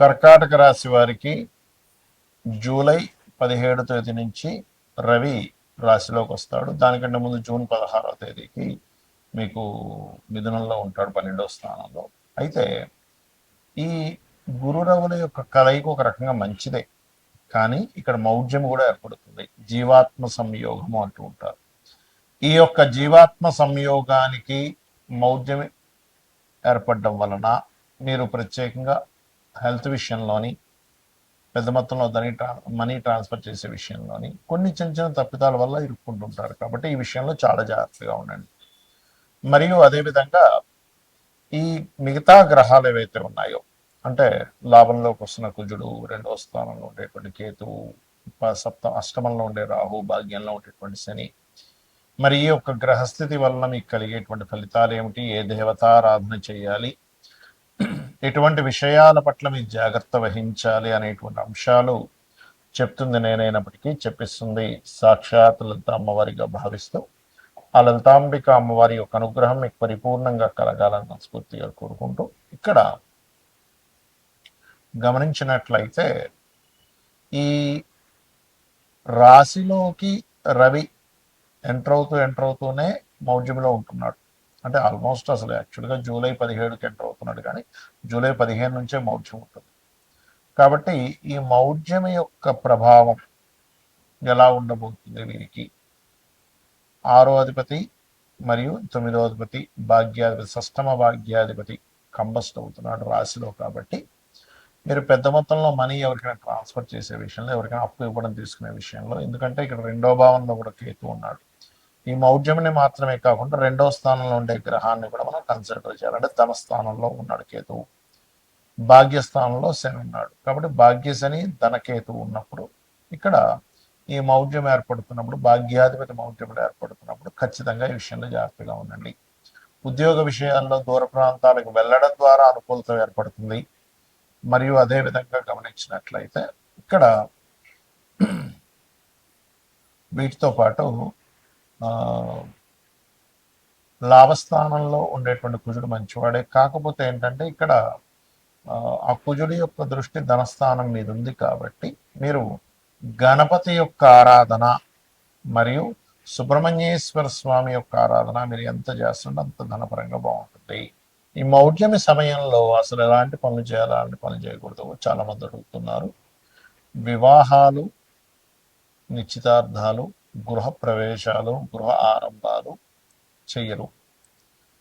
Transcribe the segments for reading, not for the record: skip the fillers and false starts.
కర్కాటక రాశి వారికి జూలై 17వ తేదీ నుంచి రవి రాశిలోకి వస్తాడు. దానికంటే ముందు జూన్ 16వ తేదీకి మీకు మిథునంలో ఉంటాడు 12వ స్థానంలో. అయితే ఈ గురు రవుల యొక్క కలయిక ఒక రకంగా మంచిదే, కానీ ఇక్కడ మౌఢ్యం కూడా ఏర్పడుతుంది. జీవాత్మ సంయోగము అంటూ ఉంటారు. ఈ యొక్క జీవాత్మ సంయోగానికి మౌఢ్యం ఏర్పడడం వలన మీరు ప్రత్యేకంగా హెల్త్ విషయంలోని, పెద్ద మొత్తంలో మనీ ట్రాన్స్ఫర్ చేసే విషయంలోని కొన్ని చిన్న చిన్న తప్పిదాల వల్ల ఇరుక్కుంటుంటారు. కాబట్టి ఈ విషయంలో చాలా జాగ్రత్తగా ఉండండి. మరియు అదేవిధంగా ఈ మిగతా గ్రహాలు ఏవైతే ఉన్నాయో, అంటే లాభంలోకి వస్తున్న కుజుడు, రెండవ స్థానంలో ఉండేటువంటి కేతువు, అష్టమంలో ఉండే రాహు, భాగ్యంలో ఉండేటువంటి శని, మరి ఈ యొక్క గ్రహస్థితి వలన మీకు కలిగేటువంటి ఫలితాలు ఏమిటి, ఏ దేవతారాధన చేయాలి, ఎటువంటి విషయాల పట్ల మీరు జాగ్రత్త వహించాలి అనేటువంటి అంశాలు చెప్తుంది నేనైనప్పటికీ చెప్పిస్తుంది సాక్షాత్ లలిత అమ్మవారిగా భావిస్తూ, ఆ లలితాంబిక అమ్మవారి యొక్క అనుగ్రహం మీకు పరిపూర్ణంగా కలగాలని మనస్ఫూర్తిగా కోరుకుంటూ, ఇక్కడ గమనించినట్లయితే ఈ రాశిలోకి రవి ఎంటర్ అవుతూనే మౌఢ్యంలో ఉంటున్నాడు. అంటే ఆల్మోస్ట్ అసలు యాక్చువల్గా జూలై 17కి ఎంటర్ అవుతున్నాడు, కానీ జూలై 15 నుంచే మౌఢ్యం ఉంటుంది. కాబట్టి ఈ మౌఢ్యం యొక్క ప్రభావం ఎలా ఉండబోతుంది వీరికి? 6వ అధిపతి మరియు 9వ అధిపతి భాగ్యాధిపతి, షష్టమ భాగ్యాధిపతి కంబస్ట్ అవుతున్నాడు రాశిలో. కాబట్టి మీరు పెద్ద మొత్తంలో మనీ ఎవరికైనా ట్రాన్స్ఫర్ చేసే విషయంలో, ఎవరికైనా అప్పు ఇవ్వడం తీసుకునే విషయంలో, ఎందుకంటే ఇక్కడ రెండో భావంలో కూడా కేతు ఉన్నాడు. ఈ మౌఢ్యంని మాత్రమే కాకుండా రెండవ స్థానంలో ఉండే గ్రహాన్ని కూడా మనం కన్సిడర్ చేయాలంటే ధన స్థానంలో ఉన్నాడు కేతువు, భాగ్యస్థానంలో శని ఉన్నాడు. కాబట్టి భాగ్య శని ధనకేతువు ఉన్నప్పుడు ఇక్కడ ఈ మౌఢ్యం ఏర్పడుతున్నప్పుడు, భాగ్యాధిపతి మౌఢ్యములు ఏర్పడుతున్నప్పుడు ఖచ్చితంగా ఈ విషయంలో జాగ్రత్తగా ఉండండి. ఉద్యోగ విషయాల్లో దూర ప్రాంతాలకు వెళ్ళడం ద్వారా అనుకూలత ఏర్పడుతుంది. మరియు అదే విధంగా గమనించినట్లయితే ఇక్కడ వీటితో పాటు లాభస్థానంలో ఉండేటువంటి కుజుడు మంచివాడే. కాకపోతే ఏంటంటే ఇక్కడ ఆ కుజుడి యొక్క దృష్టి ధనస్థానం మీద ఉంది. కాబట్టి మీరు గణపతి యొక్క ఆరాధన మరియు సుబ్రహ్మణ్యేశ్వర స్వామి యొక్క ఆరాధన మీరు ఎంత చేస్తుంటే అంత ధనపరంగా బాగుంటుంది. ఈ మౌఢ్యమి సమయంలో అసలు ఎలాంటి పనులు చేయాలి, అలాంటి పనులు చేయకూడదు చాలా మంది అడుగుతున్నారు. వివాహాలు, నిశ్చితార్థాలు, గృహ ప్రవేశాలు, గృహ ఆరంభాలు చెయ్యరు.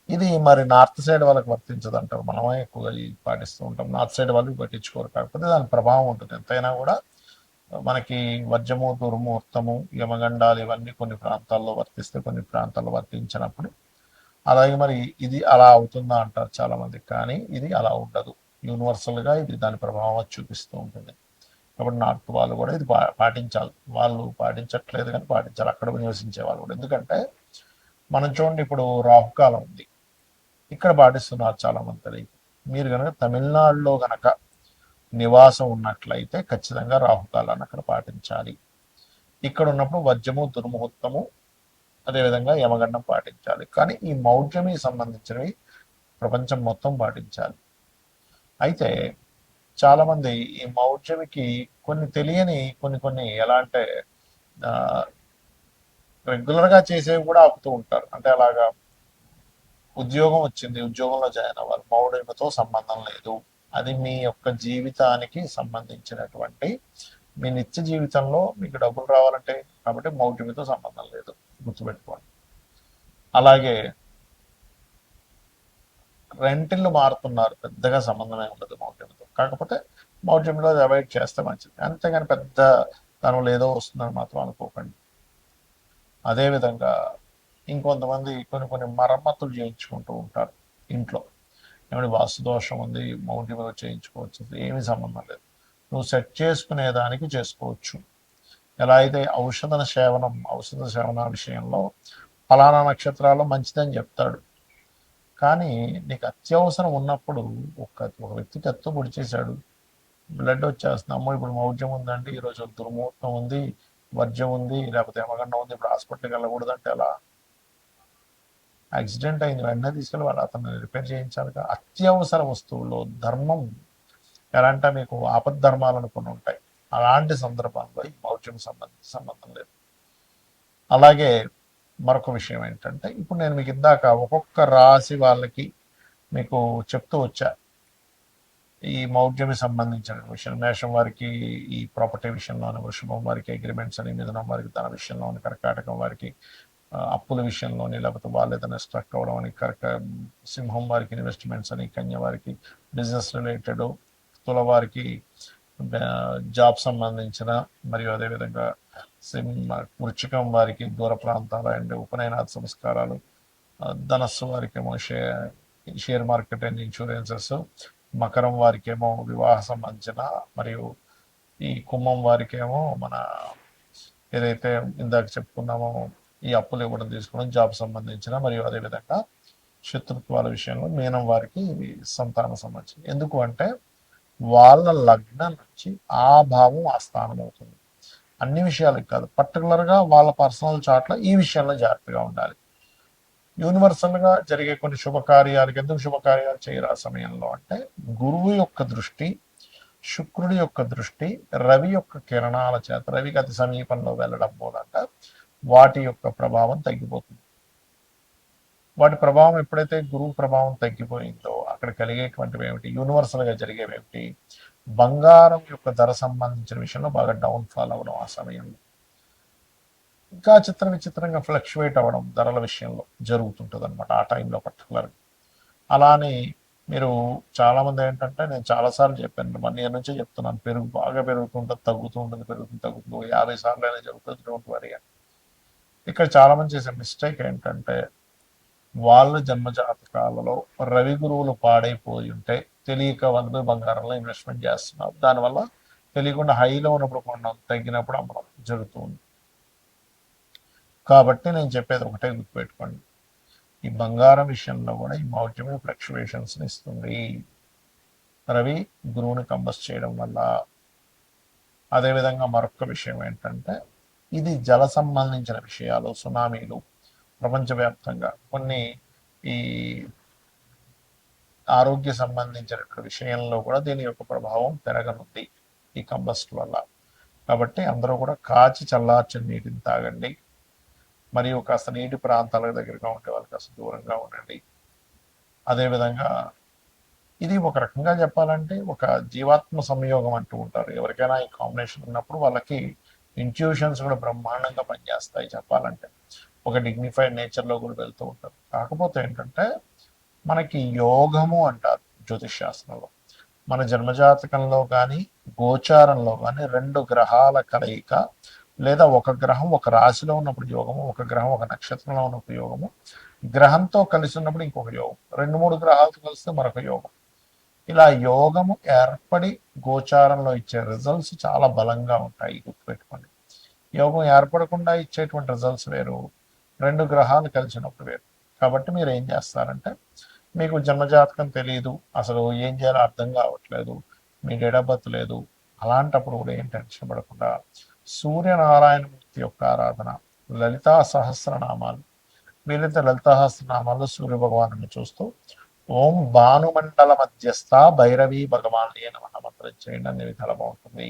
ఇది మరి నార్త్ సైడ్ వాళ్ళకి వర్తించదు అంటారు, మనమే ఎక్కువగా పాటిస్తూ ఉంటాం. నార్త్ సైడ్ వాళ్ళు పట్టించుకోరు. కాకపోతే దాని ప్రభావం ఉంటుంది. ఎంతైనా కూడా మనకి వజ్రము, దుర్ముహూర్తము, యమగండాలు ఇవన్నీ కొన్ని ప్రాంతాల్లో వర్తిస్తే, కొన్ని ప్రాంతాల్లో వర్తించినప్పుడు అలాగే మరి ఇది అలా అవుతుందా అంటారు చాలా మంది. కానీ ఇది అలా ఉండదు. యూనివర్సల్గా ఇది దాని ప్రభావం చూపిస్తూ ఉంటుంది. కాబట్టి నార్త్ వాళ్ళు కూడా ఇది పాటించాలి. వాళ్ళు పాటించట్లేదు కానీ పాటించాలి, అక్కడ నివసించే వాళ్ళు కూడా. ఎందుకంటే మనం చూడండి, ఇప్పుడు రాహుకాలం ఉంది, ఇక్కడ పాటిస్తున్నారు చాలా మంది తెలియదు. మీరు కనుక తమిళనాడులో కనుక నివాసం ఉన్నట్లయితే ఖచ్చితంగా రాహుకాలాన్ని అక్కడ పాటించాలి. ఇక్కడ ఉన్నప్పుడు వజ్రము, దుర్ముహూర్తము, అదేవిధంగా యమగండం పాటించాలి. కానీ ఈ మౌఢ్యమి సంబంధించినవి ప్రపంచం మొత్తం పాటించాలి. అయితే చాలామంది ఈ మౌఢ్యమికి కొన్ని తెలియని కొన్ని ఎలా అంటే రెగ్యులర్గా చేసేవి కూడా ఆపుతూ ఉంటారు. అంటే అలాగా ఉద్యోగం వచ్చింది, ఉద్యోగంలో జాయిన్ అవ్వాలి, మౌఢ్యమితో సంబంధం లేదు. అది మీ యొక్క జీవితానికి సంబంధించినటువంటి, మీ నిత్య జీవితంలో మీకు డబ్బులు రావాలంటే, కాబట్టి మౌఢ్యమితో సంబంధం లేదు, గుర్తుపెట్టుకోండి. అలాగే రెంటిల్లు మారుతున్నారు, పెద్దగా సంబంధమే ఉండదు మౌఢ్యంతో. కాకపోతే మౌఢ్యంలో అవాయిడ్ చేస్తే మంచిది, అంతేగాని పెద్ద దానివల్ల ఏదో వస్తుందని మాత్రం అనుకోకండి. అదేవిధంగా ఇంకొంతమంది కొన్ని మరమ్మతులు చేయించుకుంటూ ఉంటారు ఇంట్లో. ఏమైనా వాస్తు దోషం ఉంది, మౌఢ్యంలో చేయించుకోవచ్చు, ఏమీ సంబంధం లేదు. నువ్వు సెట్ చేసుకునే దానికి చేసుకోవచ్చు. ఎలా అయితే ఔషధ సేవన విషయంలో ఫలానా నక్షత్రాల్లో మంచిదని చెప్తాడు, కానీ నీకు అత్యవసరం ఉన్నప్పుడు ఒక వ్యక్తికి ఎత్తు పొడి చేశాడు, బ్లడ్ వచ్చేస్తుంది, అమ్మో ఇప్పుడు మౌఢ్యం ఉందండి, ఈరోజు దుర్ముహూర్తం ఉంది, వర్జ్యం ఉంది, లేకపోతే యమగండం ఉంది, ఇప్పుడు హాస్పిటల్కి వెళ్ళకూడదంటే ఎలా? యాక్సిడెంట్ అయింది, వెంటనే తీసుకెళ్ళి వాళ్ళు అతను రిపేర్ చేయించాలిగా. అత్యవసర వస్తువుల్లో ధర్మం ఎలా అంటే మీకు ఆపద్ధర్మాలను కొన్ని ఉంటాయి. అలాంటి సందర్భంలో ఈ మౌఢ్యం సంబంధం లేదు. అలాగే మరొక విషయం ఏంటంటే, ఇప్పుడు నేను మీకు ఇందాక ఒక్కొక్క రాశి వాళ్ళకి మీకు చెప్తూ వచ్చా ఈ మౌఢ్యమి సంబంధించిన విషయం. మేషం వారికి ఈ ప్రాపర్టీ విషయంలోని, వృషభం వారికి అగ్రిమెంట్స్ అని, మిథునం వారికి ధన విషయంలోని, కర్కాటకం వారికి అప్పుల విషయంలోని, లేకపోతే వాళ్ళు ఏదైనా స్ట్రక్ అవ్వడం అని, సింహం వారికి ఇన్వెస్ట్మెంట్స్ అని, కన్య వారికి బిజినెస్ రిలేటెడ్, తుల వారికి జాబ్ సంబంధించిన, మరియు అదేవిధంగా వృచ్చికం వారికి దూర ప్రాంతాలు అండ్ ఉపనయనాథ సంస్కారాలు, ధనస్సు వారికేమో షేర్ మార్కెట్ అండ్ ఇన్సూరెన్సెస్, మకరం వారికేమో వివాహ సంబంధించిన, మరియు ఈ కుంభం వారికేమో మన ఏదైతే ఇందాక చెప్పుకున్నామో ఈ అప్పులు ఇవ్వడం తీసుకోవడం, జాబ్ సంబంధించిన, మరియు అదేవిధంగా శత్రుత్వాల విషయంలో మీనం వారికి సంతాన సంబంధించిన. ఎందుకు అంటే వాళ్ళ లగ్నం నుంచి ఆ భావం ఆ స్థానం అవుతుంది. అన్ని విషయాలకు కాదు, పర్టికులర్గా వాళ్ళ పర్సనల్ చార్ట్లో ఈ విషయంలో జాగ్రత్తగా ఉండాలి. యూనివర్సల్గా జరిగే కొన్ని శుభకార్యాలకు ఎందుకు శుభకార్యాలు చేయరు ఆ సమయంలో అంటే, గురువు యొక్క దృష్టి, శుక్రుడి యొక్క దృష్టి, రవి యొక్క కిరణాల చేత, రవికి అతి సమీపంలో వెళ్ళడం మూలంట వాటి యొక్క ప్రభావం తగ్గిపోతుంది. వాటి ప్రభావం ఎప్పుడైతే గురువు ప్రభావం తగ్గిపోయిందో అక్కడ కలిగేటువంటివి ఏమిటి, యూనివర్సల్గా జరిగేవి ఏమిటి, బంగారం యొక్క ధర సంబంధించిన విషయంలో బాగా డౌన్ఫాల్ అవ్వడం ఆ సమయంలో, ఇంకా విచిత్రంగా ఫ్లక్చువేట్ అవ్వడం ధరల విషయంలో జరుగుతుంటుంది అనమాట ఆ టైంలో పర్టికులర్గా. అలానే మీరు చాలామంది ఏంటంటే, నేను చాలాసార్లు చెప్పాను, 1 year నుంచే చెప్తున్నాను, బాగా పెరుగుతుంటుంది, తగ్గుతూ ఉంటుంది, తగ్గుతుంది, 50 సార్లు అయినా జరుగుతుంది, డోంట్ వరీ అని. ఇక్కడ చాలామంది చేసే మిస్టేక్ ఏంటంటే, వాళ్ళ జన్మజాతకాలలో రవి గురువులు పాడైపోయి ఉంటే తెలియక వాళ్ళు బంగారంలో ఇన్వెస్ట్మెంట్ చేస్తున్నారు. దానివల్ల తెలియకుండా హైలో ఉన్నప్పుడు కొనడం, తగ్గినప్పుడు అమ్మడం జరుగుతుంది. కాబట్టి నేను చెప్పేది ఒకటే గుర్తుపెట్టుకోండి, ఈ బంగారం విషయంలో కూడా ఈ మౌఢ్యమే ఫ్లక్చువేషన్స్ని ఇస్తుంది, రవి గురువుని కంబస్ చేయడం వల్ల. అదేవిధంగా మరొక విషయం ఏంటంటే, ఇది జల సంబంధించిన విషయాలు, సునామీలు ప్రపంచవ్యాప్తంగా కొన్ని ఈ ఆరోగ్య సంబంధించిన విషయంలో కూడా దీని యొక్క ప్రభావం పెరగనుంది ఈ కంబస్ట్ వల్ల. కాబట్టి అందరూ కూడా కాచి చల్లార్చిన నీటిని తాగండి, మరియు కాస్త నీటి ప్రాంతాల దగ్గరగా ఉండే వాళ్ళు కాస్త దూరంగా ఉండండి. అదేవిధంగా ఇది ఒక రకంగా చెప్పాలంటే ఒక జీవాత్మ సంయోగం అంటూ ఉంటారు. ఎవరికైనా ఈ కాంబినేషన్ ఉన్నప్పుడు వాళ్ళకి ఇంట్యూషన్స్ కూడా బ్రహ్మాండంగా పనిచేస్తాయి చెప్పాలంటే. ఒక డిగ్నిఫైడ్ నేచర్లో కూడా వెళ్తూ ఉంటారు. కాకపోతే ఏంటంటే, మనకి యోగము అంటారు జ్యోతిష్ శాస్త్రంలో. మన జన్మజాతకంలో కానీ గోచారంలో కానీ 2 గ్రహాల కలయిక, లేదా ఒక గ్రహం ఒక రాశిలో ఉన్నప్పుడు యోగము, ఒక గ్రహం ఒక నక్షత్రంలో ఉన్నప్పుడు యోగము, గ్రహంతో కలిసి ఉన్నప్పుడు ఇంకొక యోగం, 2-3 గ్రహాలతో కలిస్తే మరొక యోగం. ఇలా యోగము ఏర్పడి గోచారంలో ఇచ్చే రిజల్ట్స్ చాలా బలంగా ఉంటాయి, గుర్తుపెట్టుకోండి. యోగం ఏర్పడకుండా ఇచ్చేటువంటి రిజల్ట్స్ వేరు, 2 గ్రహాలు కలిసినప్పుడు వేరు. కాబట్టి మీరు ఏం చేస్తారంటే, మీకు జన్మజాతకం తెలియదు, అసలు ఏం చేయాలో అర్థం కావట్లేదు, మీ డేట్ ఆఫ్ బర్త్ లేదు, అలాంటప్పుడు కూడా ఏం టెన్షన్ పడకుండా సూర్యనారాయణమూర్తి యొక్క ఆరాధన, లలితా సహస్రనామాలు, వీలైతే లలితా సహస్రనామాల్లో సూర్య భగవాను చూస్తూ ఓం భానుమండల మధ్యస్థ భైరవీ భగవాన్ నమః మంత్రం చేయండి, అన్ని విధాలు బాగుంటుంది.